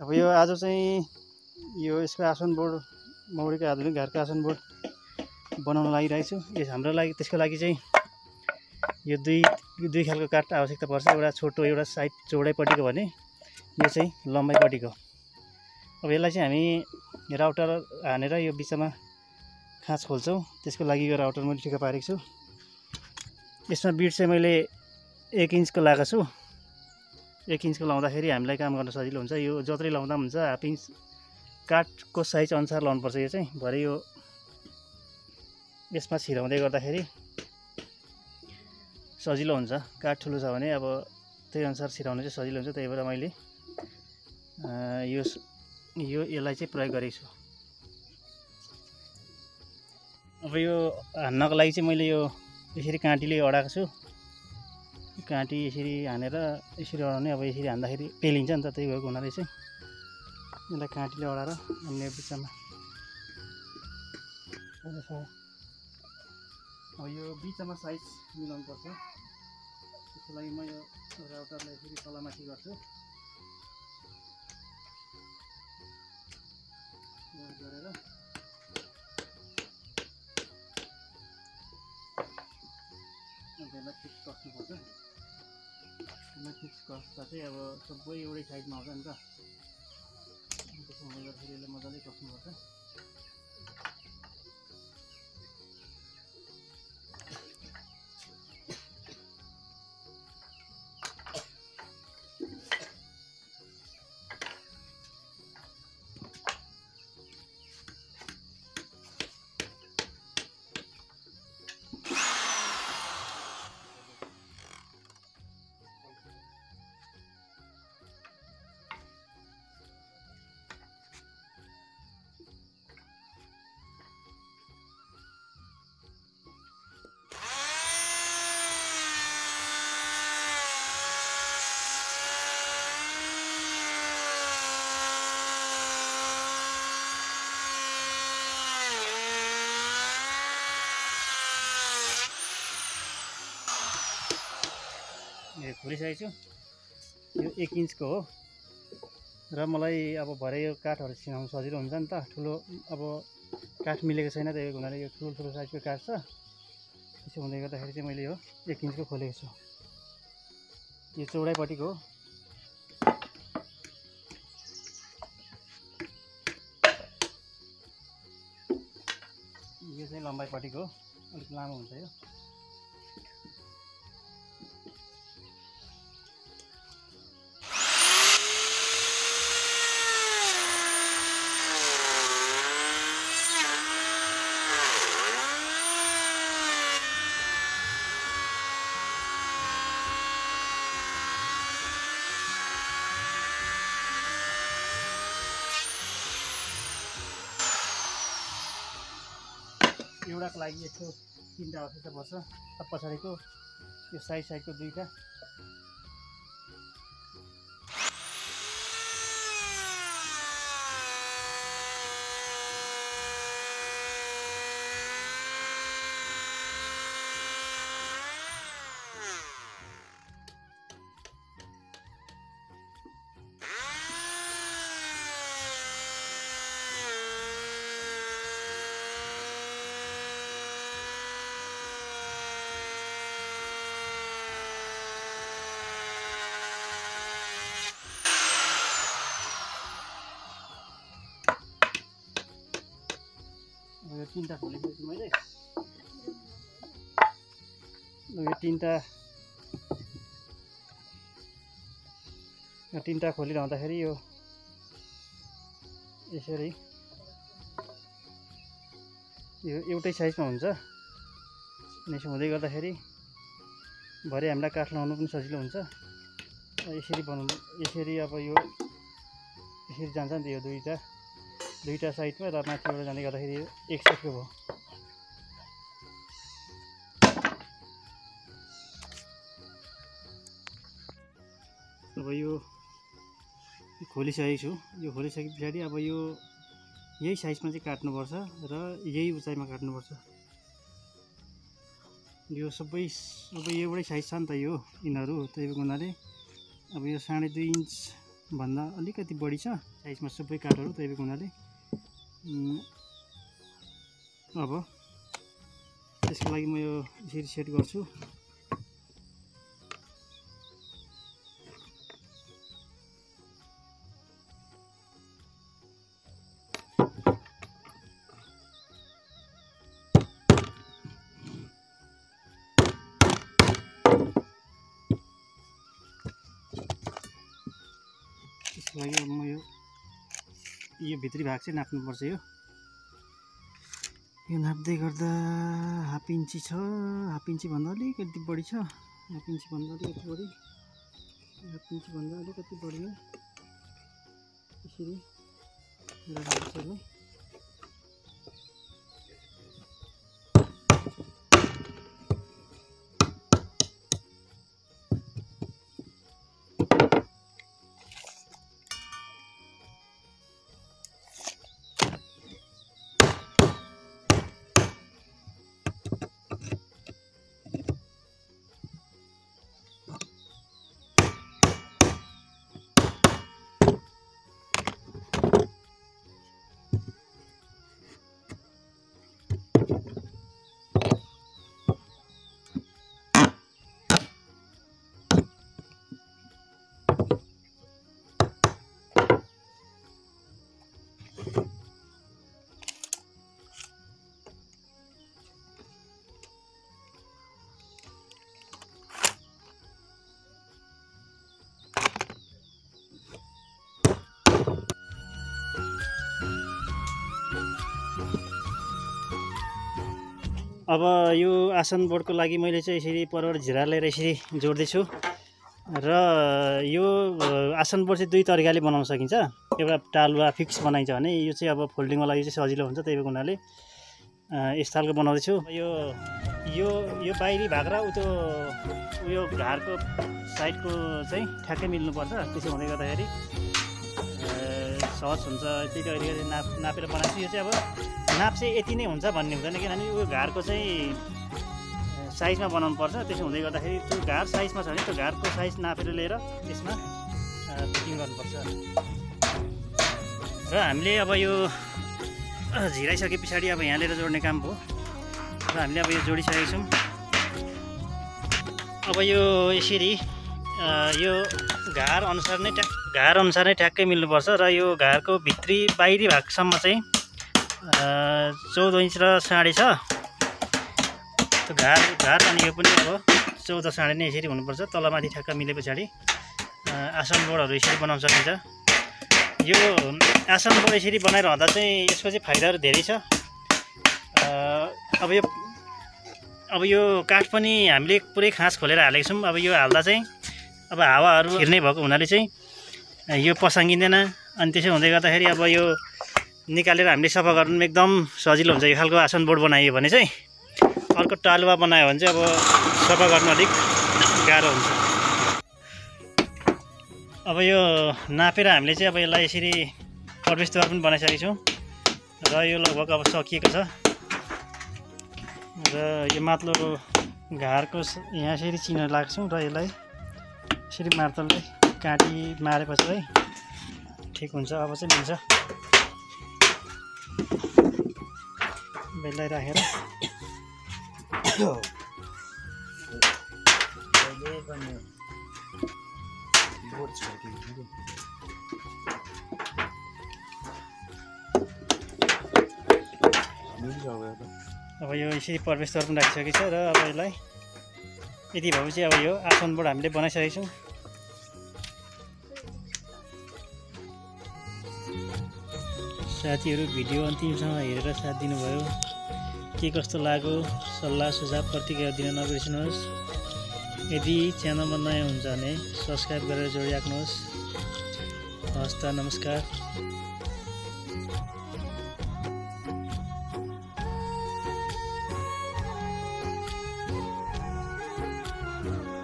अब यो आज चाहिँ यो यसको आसन बोर्ड मौरीको आधुनिक घरको आसन बोर्ड बनाउन लागिरहेको छु। यस हाम्रो लागि त्यसको लागि चाहिँ यो दुई खालको काठ आवश्यकता पर्छ। एउटा छोटो एउटा साइड चौडाइपट्टिको भने यो चाहिँ लम्बाइपट्टिको। अब यसलाई चाहिँ हामी राउटर हानेर यो बिचमा खाँच खोल्छौँ। त्यसको लागि यो राउटर मैले ठिक्क पारेको छु। यसमा बिट चाहिँ मैले 1 इन्चको लगाएको छु। 1 इन्चको लाउँदाखेरि हामीलाई काम गर्न सजिलो हुन्छ। यो जत्रै लाउँदा हुन्छ, हाफ इन्च काठको साइज अनुसार लाउनुपर्छ। यो चाहिँ भरे यो यसमा छिराउँदै गर्दाखेरि सजिलो हुन्छ। काठ ठुलो छ भने अब त्यही अनुसार छिराउनु चाहिँ सजिलो हुन्छ। त्यही भएर मैले यसलाई चाहिँ प्रयोग गरेको छु। अब यो हान्नको लागि चाहिँ मैले यो यसरी काँटीले अडाएको छु। काँटी यसरी हानेर यसरी अडाउने। अब यसरी हान्दाखेरि पेलिन्छ नि त, त्यही भएको हुनाले चाहिँ यसलाई काँटीले अडाएर अन्य बिचमा। अब यो बिचमा साइज मिलाउनु पर्छ। त्यसको लागि म यो राउटरलाई यसरी तलमाथि गर्छु। गरेर त्यसलाई फिक्स कस्नुपर्छ। त्यसलाई फिक्स कस्दा चाहिँ अब सबै एउटै साइजमा आउँछ नि त। त्यसो हुँदै गर्दाखेरि यसलाई मजाले कस्नुपर्छ। यो खोलिसकेको छु। यो 1 इन्चको हो र मलाई अब भरे यो काठहरू छिराउनु सजिलो हुन्छ नि त। ठुलो अब काठ मिलेको छैन, त्यही हुनाले यो ठुलो साइजको काठ छ। त्यसो हुँदै गर्दाखेरि चाहिँ मैले यो 1 इन्चको खोलेको छु। यो चौडाइपट्टिको हो। यो चाहिँ लम्बाइपट्टिको हो। अलिक लामो हुन्छ यो। एउटाको लागि यस्तो 3टा आवश्यकता पर्छ। अब पछाडिको यो साइडको 2टा। यो 3टा खोलेको छु मैले। यो 3टा खोलिरहँदाखेरि यो यसरी यो एउटै साइजमा हुन्छ। यसो हुँदै गर्दाखेरि भरे हामीलाई काठ लाउनु पनि सजिलो हुन्छ। यसरी बनाउनु, यसरी अब यो यसरी जान्छ नि त। यो दुईटा साइडमा र माथिबाट जाँदै गर्दाखेरि एक साइडको भयो। अब यो खोलिसकेको छु। यो खोलिसके पछाडि अब यो यही साइजमा चाहिँ काट्नुपर्छ र यही उचाइमा काट्नुपर्छ। यो सबै एउटै साइज छ नि त यो यिनीहरू। त्यही हुनाले अब यो 2.5 इन्च भन्दा अलिकति बढी छ साइजमा सबै काठहरू, त्यही हुनाले अब त्यसको लागि म यो यसरी सेट गर्छु। त्यसको लागि अब म यो भित्री भाग चाहिँ नाप्नुपर्छ। यो नाप्दै गर्दा हाफ इन्ची छ, हाफ इन्ची भन्दा अलिकति बढी छ, हाफ इन्ची भन्दा अलिकति बढी, हाफ इन्ची भन्दा अलिकति बढी हो। यसरी राख्नुपर्छ यसलाई। अब यो आसन बोर्डको लागि मैले चाहिँ यसरी परबाट झिरा लिएर यसरी जोड्दैछु र यो आसन बोर्ड चाहिँ दुई तरिकाले बनाउन सकिन्छ। एउटा टालुवा फिक्स बनाइन्छ भने यो चाहिँ अब फोल्डिङको लागि चाहिँ सजिलो हुन्छ, त्यही हुनाले यस खालको बनाउँदैछु। यो यो यो बाहिरी भाग र उयो घारको साइडको चाहिँ ठ्याक्कै मिल्नुपर्छ। त्यसो हुँदै गर्दाखेरि सहज हुन्छ। त्यही त अहिले नापेर बनाएको यो चाहिँ अब नाप चाहिँ यति नै हुन्छ भन्ने हुँदैन, किनभने यो घारको चाहिँ साइजमा बनाउनु पर्छ। त्यसो हुँदै गर्दाखेरि त्यो घार साइजमा छ भने त्यो घारको साइज नापेर लिएर त्यसमा फिटिङ गर्नुपर्छ। र हामीले अब यो झिराइसके पछाडि अब यहाँ लिएर जोड्ने काम भयो र हामीले अब यो जोडिसकेको छौँ। अब यो यसरी यो घार अनुसार नै ठ्याक्कै मिल्नुपर्छ र यो घारको भित्री बाहिरी भागसम्म चाहिँ 14 इन्च र 6.5 छ। घार अनि यो पनि अब 14 साढे नै यसरी हुनुपर्छ। तलमाथि ठ्याक्क मिले पछाडि आसन बोर्डहरू यसरी बनाउन सकिन्छ। यो आसन बोर्ड यसरी बनाइरहँदा चाहिँ यसको चाहिँ फाइदाहरू धेरै छ। अब यो काठ पनि हामीले पुरै खाँच खोलेर हालेको छौँ। अब यो हाल्दा चाहिँ अब हावाहरू हिर्ने भएको हुनाले चाहिँ यो पसाङ्गिँदैन। अनि त्यसो हुँदै गर्दाखेरि अब यो निकालेर हामीले सफा गर्नु एकदम सजिलो हुन्छ। यो खालको आसन बोर्ड बनाइयो भने चाहिँ अर्को टालुवा बनायो भने चाहिँ अब सफा गर्नु अलिक गाह्रो हुन्छ। अब यो नापेर हामीले चाहिँ अब यसलाई यसरी प्रवेशद्वार पनि बनाइसकेको छौँ र यो लगभग अब सकिएको छ। र यो माथिल्लो घारको यहाँ यसरी चिन्ह लाग्छौँ र यसलाई यसरी मार्तलले काटी मारेपछि चाहिँ ठिक हुन्छ। अब चाहिँ मिल्छ। बेललाई राखेर अब यो यसरी प्रवेशद्वार पनि राखिसकेको छ र अब यसलाई यति भएपछि अब यो आसन बोर्ड हामीले बनाइसकेको छौँ। साथीहरू भिडियो अन्तिमसम्म हेरेर साथ दिनुभयो। के कस्तो लाग्यो सल्लाह सुझाव प्रतिक्रिया दिन नबिर्सिनुहोस्। यदि च्यानलमा नयाँ हुन्छ भने सब्सक्राइब गरेर जोडिराख्नुहोस्। हवस् त, नमस्कार।